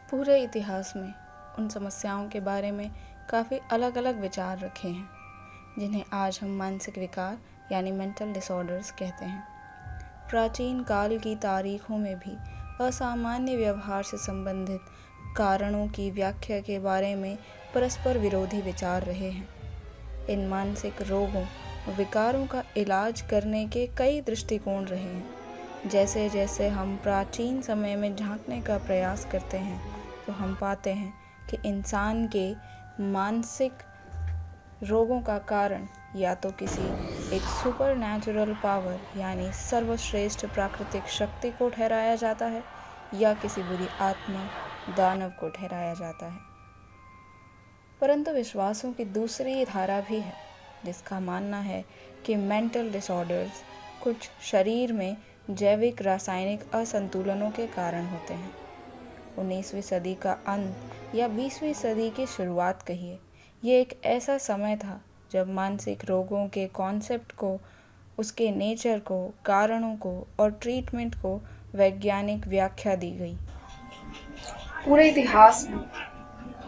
पूरे इतिहास में उन समस्याओं के बारे में काफ़ी अलग अलग विचार रखे हैं जिन्हें आज हम मानसिक विकार यानी मेंटल डिसऑर्डर्स कहते हैं। प्राचीन काल की तारीखों में भी असामान्य व्यवहार से संबंधित कारणों की व्याख्या के बारे में परस्पर विरोधी विचार रहे हैं। इन मानसिक रोगों और विकारों का इलाज करने के कई दृष्टिकोण रहे हैं। जैसे जैसे हम प्राचीन समय में झांकने का प्रयास करते हैं तो हम पाते हैं कि इंसान के मानसिक रोगों का कारण या तो किसी एक सुपर नेचुरल पावर यानी सर्वश्रेष्ठ प्राकृतिक शक्ति को ठहराया जाता है या किसी बुरी आत्मा दानव को ठहराया जाता है। परंतु विश्वासों की दूसरी धारा भी है जिसका मानना है कि मेंटल डिसऑर्डर्स कुछ शरीर में जैविक रासायनिक असंतुलनों के कारण होते हैं। 19वीं सदी का अंत या 20वीं सदी की शुरुआत कहिए, ये एक ऐसा समय था जब मानसिक रोगों के कॉन्सेप्ट को, उसके नेचर को, कारणों को और ट्रीटमेंट को वैज्ञानिक व्याख्या दी गई। पूरे इतिहास में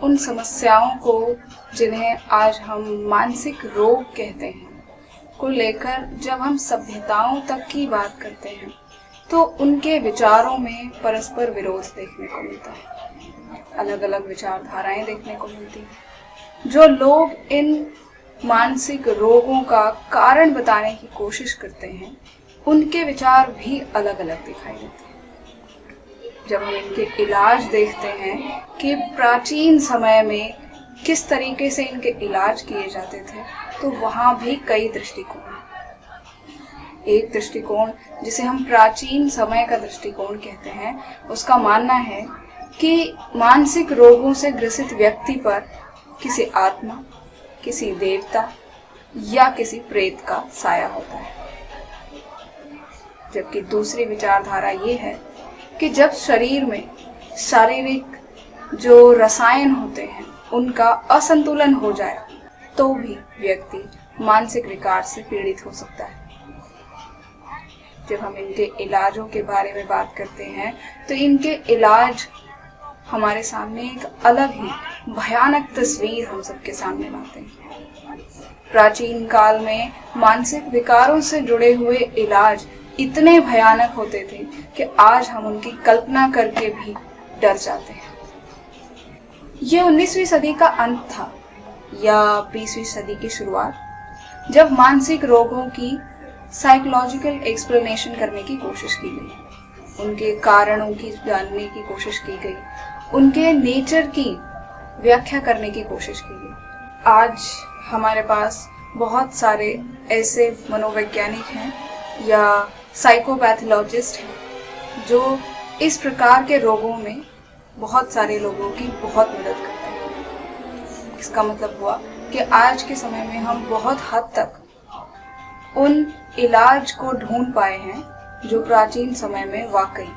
उन समस्याओं को जिन्हें आज हम मानसिक रोग कहते हैं को लेकर जब हम सभ्यताओं तक की बात करते हैं तो उनके विचारों में परस्पर विरोध देखने को मिलता है। अलग अलग विचारधाराएं देखने को मिलती हैं। जो लोग इन मानसिक रोगों का कारण बताने की कोशिश करते हैं उनके विचार भी अलग अलग दिखाई देते हैं। जब हम इनके इलाज देखते हैं कि प्राचीन समय में किस तरीके से इनके इलाज किए जाते थे तो वहाँ भी कई दृष्टिकोण हैं। एक दृष्टिकोण जिसे हम प्राचीन समय का दृष्टिकोण कहते हैं, उसका मानना है कि मानसिक रोगों से ग्रसित व्यक्ति पर किसी आत्मा, किसी देवता या किसी प्रेत का साया होता है। जबकि दूसरी विचारधारा ये है कि जब शरीर में शारीरिक जो रसायन होते हैं उनका असंतुलन हो जाए तो भी व्यक्ति मानसिक विकार से पीड़ित हो सकता है। जब हम इनके इलाजों के बारे में बात करते हैं तो इनके इलाज हमारे सामने एक अलग ही भयानक तस्वीर हम सबके सामने लाते हैं। प्राचीन काल में मानसिक विकारों से जुड़े हुए इलाज इतने भयानक होते थे कि आज हम उनकी कल्पना करके भी डर जाते हैं। ये 19वीं सदी का अंत था या 20वीं सदी की शुरुआत, जब मानसिक रोगों की साइकोलॉजिकल एक्सप्लेनेशन करने की कोशिश की गई, उनके कारणों की जानने की कोशिश की गई, उनके नेचर की व्याख्या करने की कोशिश की गई। आज हमारे पास बहुत सारे ऐसे मनोवैज्ञानिक हैं या साइकोपैथोलॉजिस्ट हैं जो इस प्रकार के रोगों में बहुत सारे लोगों की बहुत मदद करते हैं। इसका मतलब हुआ कि आज के समय में हम बहुत हद तक उन इलाज को ढूंढ पाए हैं जो प्राचीन समय में वाकई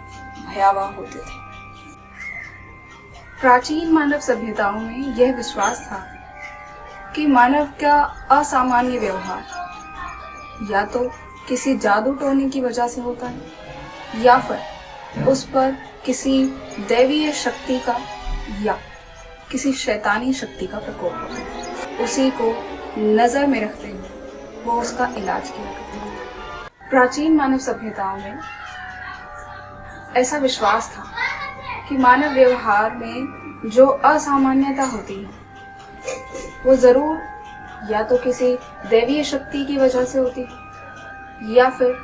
भयावह होते थे। प्राचीन मानव सभ्यताओं में यह विश्वास था कि मानव का असामान्य व्यवहार या तो किसी जादू टोने की वजह से होता है या फिर उस पर किसी दैवीय शक्ति का या किसी शैतानी शक्ति का प्रकोप होता है। उसी को नजर में रखते हुए वो उसका इलाज किया करते थे। प्राचीन मानव सभ्यताओं में ऐसा विश्वास था कि मानव व्यवहार में जो असामान्यता होती है वो जरूर या तो किसी दैवीय शक्ति की वजह से होती है या फिर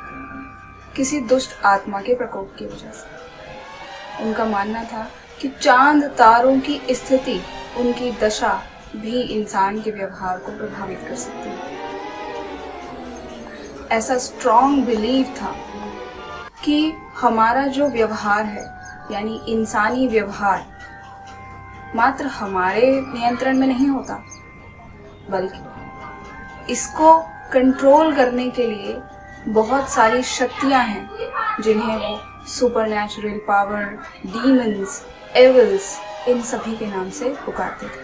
किसी दुष्ट आत्मा के प्रकोप की वजह से। उनका मानना था कि चांद तारों की स्थिति, उनकी दशा भी इंसान के व्यवहार को प्रभावित कर सकती है। ऐसा स्ट्रॉन्ग बिलीव था कि हमारा जो व्यवहार है यानी इंसानी व्यवहार मात्र हमारे नियंत्रण में नहीं होता, बल्कि इसको कंट्रोल करने के लिए बहुत सारी शक्तियां हैं जिन्हें वो सुपरनैचुरल पावर, डीमंस, एविल्स इन सभी के नाम से पुकारते थे।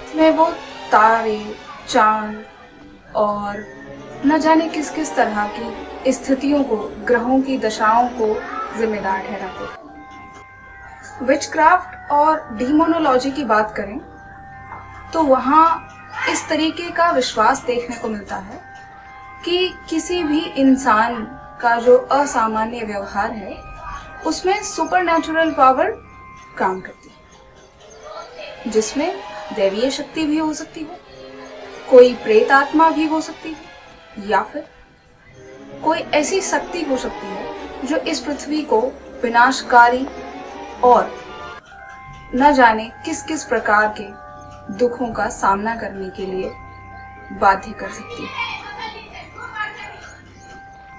इसमें वो तारे, चांद और न जाने किस किस तरह की स्थितियों को, ग्रहों की दशाओं को जिम्मेदार ठहराते थे। विचक्राफ्ट और डीमोनोलॉजी की बात करें तो वहाँ इस तरीके का विश्वास देखने को मिलता है कि किसी भी इंसान का जो असामान्य व्यवहार है उसमें सुपरनैचुरल पावर काम करती है, जिसमें दैवीय शक्ति भी हो सकती है, कोई प्रेत आत्मा भी हो सकती है, या फिर कोई ऐसी शक्ति हो सकती है जो इस पृथ्वी को विनाशकारी और न जाने किस किस प्रकार के दुखों का सामना करने के लिए बाध्य कर सकती है।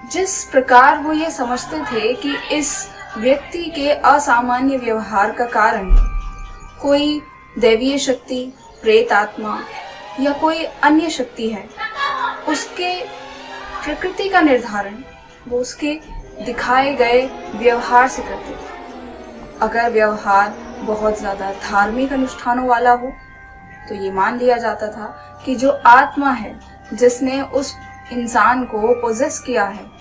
जिस प्रकार वो ये समझते थे कि इस व्यक्ति के असामान्य व्यवहार का कारण कोई दैवीय शक्ति, प्रेत आत्मा या कोई अन्य शक्ति है, उसके प्रकृति का निर्धारण वो उसके दिखाए गए व्यवहार से करते थे। अगर व्यवहार बहुत ज़्यादा धार्मिक अनुष्ठानों वाला हो तो ये मान लिया जाता था कि जो आत्मा है जिसने उस इंसान को पोजेस किया है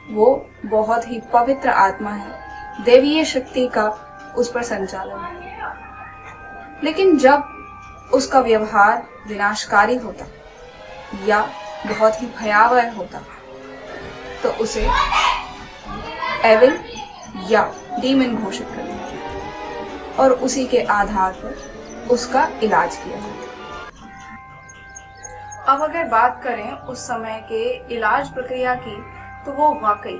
वो बहुत ही पवित्र आत्मा है, दैवीय शक्ति का उस पर संचालन है। लेकिन जब उसका व्यवहार विनाशकारी होता या बहुत ही भयावह होता तो उसे एविल या डीमन घोषित कर दिया जाता और उसी के आधार पर उसका इलाज किया जाता। अब अगर बात करें उस समय के इलाज प्रक्रिया की तो वो वाकई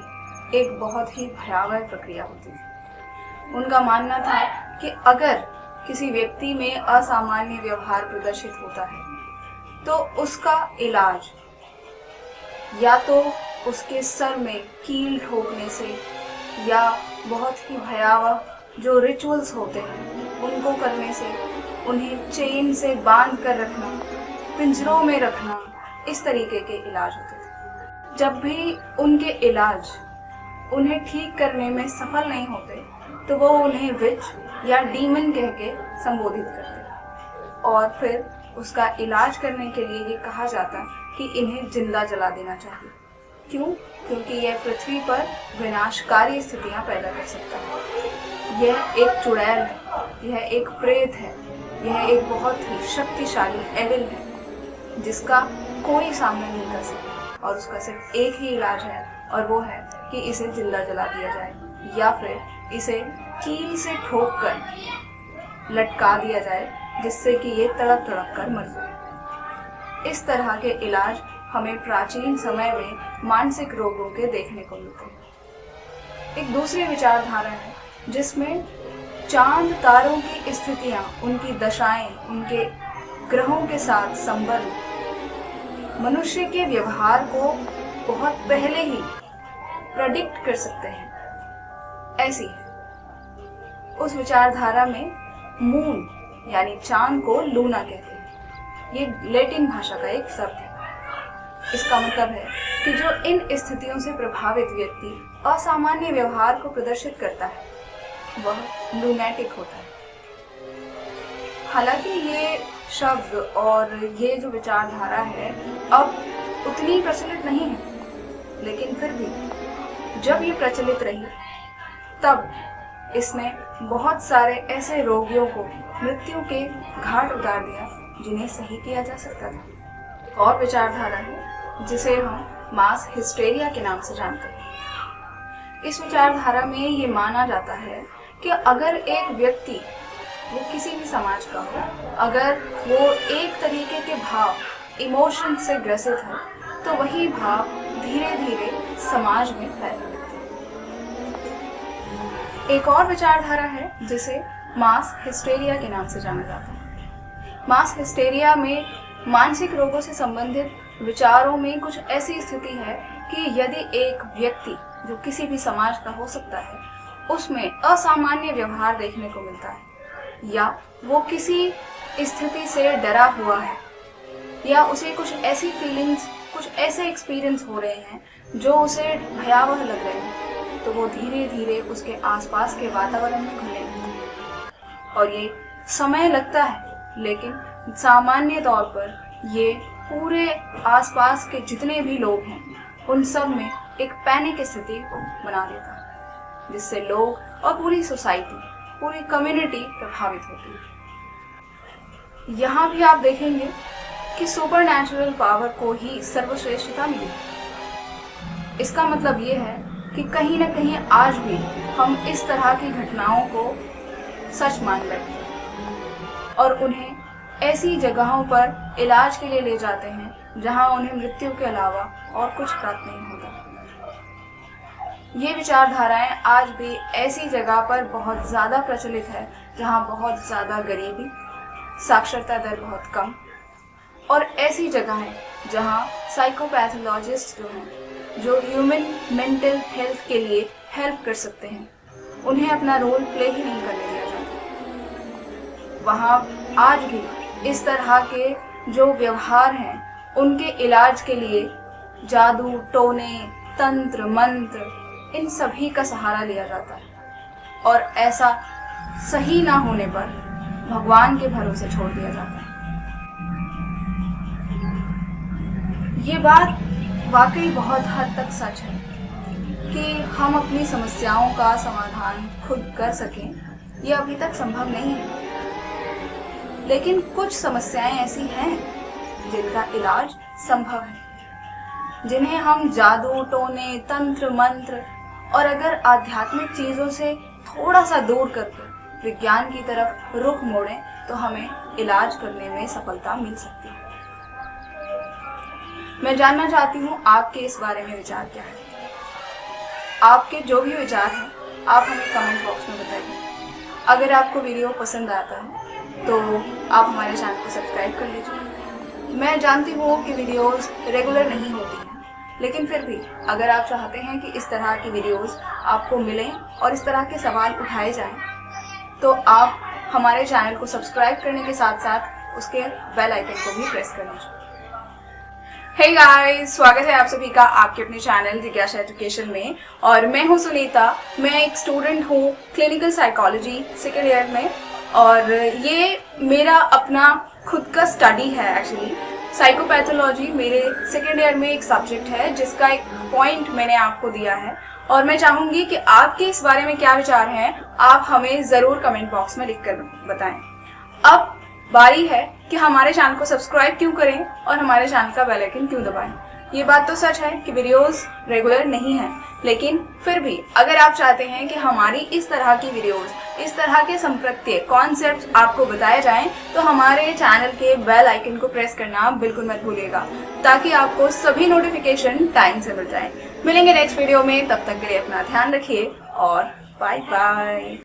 एक बहुत ही भयावह प्रक्रिया होती थी। उनका मानना था कि अगर किसी व्यक्ति में असामान्य व्यवहार प्रदर्शित होता है तो उसका इलाज या तो उसके सर में कील ठोकने से या बहुत ही भयावह जो रिचुअल्स होते हैं उनको करने से, उन्हें चेन से बांध कर रखना, पिंजरों में रखना, इस तरीके के इलाज होते थे। जब भी उनके इलाज उन्हें ठीक करने में सफल नहीं होते तो वो उन्हें विच या डीमन कह के संबोधित करते और फिर उसका इलाज करने के लिए ये कहा जाता कि इन्हें जिंदा जला देना चाहिए। क्यों? क्योंकि यह पृथ्वी पर विनाशकारी स्थितियां पैदा कर सकता है। यह एक चुड़ैल है, यह एक प्रेत है, यह एक बहुत ही शक्तिशाली एविल है जिसका कोई सामना नहीं कर सकता और उसका सिर्फ एक ही इलाज है और वो है कि इसे जिंदा जला दिया जाए या फिर इसे कील से ठोक कर लटका दिया जाए जिससे कि ये तड़प तड़प कर मर जाए। इस तरह के इलाज हमें प्राचीन समय में मानसिक रोगों के देखने को मिलते हैं। एक दूसरी विचारधारा है जिसमें चांद तारों की स्थितियां, उनकी दशाएं, उनके ग्रहों के साथ संबंध मनुष्य के व्यवहार को बहुत पहले ही प्रेडिक्ट कर सकते हैं। ऐसी है उस विचारधारा में मून यानी चांद को लूना कहते हैं। ये लैटिन भाषा का एक शब्द है। इसका मतलब है कि जो इन स्थितियों से प्रभावित व्यक्ति असामान्य व्यवहार को प्रदर्शित करता है वह लूनैटिक होता है। हालांकि ये शब्द और ये जो विचारधारा है अब उतनी प्रचलित नहीं है, लेकिन फिर भी जब ये प्रचलित रही तब इसने बहुत सारे ऐसे रोगियों को मृत्यु के घाट उतार दिया जिन्हें सही किया जा सकता था। और विचारधारा है जिसे हम मास हिस्टेरिया के नाम से जानते हैं। इस विचारधारा में ये माना जाता है कि अगर एक व्यक्ति वो किसी भी समाज का हो, अगर वो एक तरीके के भाव इमोशन से ग्रसित है तो वही भाव धीरे धीरे समाज में फैलने लगते हैं। एक और विचारधारा है जिसे मास हिस्टेरिया के नाम से जाना जाता है। मास हिस्टेरिया में मानसिक रोगों से संबंधित विचारों में कुछ ऐसी स्थिति है कि यदि एक व्यक्ति जो किसी भी समाज का हो सकता है उसमें असामान्य व्यवहार देखने को मिलता है या वो किसी स्थिति से डरा हुआ है या उसे कुछ ऐसी फीलिंग्स, कुछ ऐसे एक्सपीरियंस हो रहे हैं जो उसे भयावह लग रहे हैं, तो वो धीरे धीरे उसके आसपास के वातावरण में घुलने लगता है। और ये समय लगता है, लेकिन सामान्य तौर पर ये पूरे आसपास के जितने भी लोग हैं उन सब में एक पैनिक स्थिति बना देता है, जिससे लोग और पूरी सोसाइटी पूरी कम्युनिटी प्रभावित होती है। यहाँ भी आप देखेंगे कि सुपरनैचुरल पावर को ही सर्वश्रेष्ठता मिली। इसका मतलब ये है कि कहीं ना कहीं आज भी हम इस तरह की घटनाओं को सच मान बैठते हैं और उन्हें ऐसी जगहों पर इलाज के लिए ले जाते हैं जहां उन्हें मृत्यु के अलावा और कुछ प्राप्त नहीं होता। ये विचारधाराएं आज भी ऐसी जगह पर बहुत ज़्यादा प्रचलित है जहां बहुत ज़्यादा गरीबी, साक्षरता दर बहुत कम और ऐसी जगहें जहां साइकोपैथोलॉजिस्ट जो हैं, जो ह्यूमन मेंटल हेल्थ के लिए हेल्प कर सकते हैं, उन्हें अपना रोल प्ले ही नहीं करने दिया जाता। वहाँ आज भी इस तरह के जो व्यवहार हैं उनके इलाज के लिए जादू, टोने, तंत्र, मंत्र, इन सभी का सहारा लिया जाता है और ऐसा सही ना होने पर भगवान के भरोसे छोड़ दिया जाता है। ये बात वाकई बहुत हद तक सच है कि हम अपनी समस्याओं का समाधान खुद कर सकें, ये अभी तक संभव नहीं है। लेकिन कुछ समस्याएं ऐसी हैं जिनका इलाज संभव है, जिन्हें हम जादू, टोने, तंत्र, मंत्र और अगर आध्यात्मिक चीज़ों से थोड़ा सा दूर करके विज्ञान की तरफ रुख मोड़ें तो हमें इलाज करने में सफलता मिल सकती है। मैं जानना चाहती हूँ आपके इस बारे में विचार क्या है। आपके जो भी विचार हैं आप हमें कमेंट बॉक्स में बताइए। अगर आपको वीडियो पसंद आता है तो आप हमारे चैनल को सब्सक्राइब कर लीजिए। मैं जानती हूँ कि वीडियोस रेगुलर नहीं होती हैं, लेकिन फिर भी अगर आप चाहते हैं कि इस तरह की वीडियोस आपको मिलें और इस तरह के सवाल उठाए जाएं, तो आप हमारे चैनल को सब्सक्राइब करने के साथ साथ उसके बेल आइकन को भी प्रेस कर लीजिए। हे गाइस, स्वागत है आप सभी का आपके अपने चैनल जिज्ञासा एजुकेशन में। और मैं हूँ सुनीता। मैं एक स्टूडेंट हूँ क्लिनिकल साइकोलॉजी सेकेंड ईयर में और ये मेरा अपना खुद का स्टडी है। एक्चुअली साइकोपैथोलॉजी मेरे सेकेंड ईयर में एक सब्जेक्ट है जिसका एक पॉइंट मैंने आपको दिया है और मैं चाहूँगी कि आपके इस बारे में क्या विचार हैं आप हमें ज़रूर कमेंट बॉक्स में लिख कर बताएं। अब बारी है कि हमारे चैनल को सब्सक्राइब क्यों करें और हमारे चैनल का बेल आइकन क्यों दबाएं। ये बात तो सच है कि वीडियोस रेगुलर नहीं है, लेकिन फिर भी अगर आप चाहते हैं कि हमारी इस तरह की वीडियोस, इस तरह के संप्रत्य कॉन्सेप्ट्स आपको बताए जाएं, तो हमारे चैनल के बेल आइकन को प्रेस करना बिल्कुल मत भूलिएगा ताकि आपको सभी नोटिफिकेशन टाइम से मिल जाएं। मिलेंगे नेक्स्ट वीडियो में, तब तक के लिए अपना ध्यान रखिए और बाय बाय।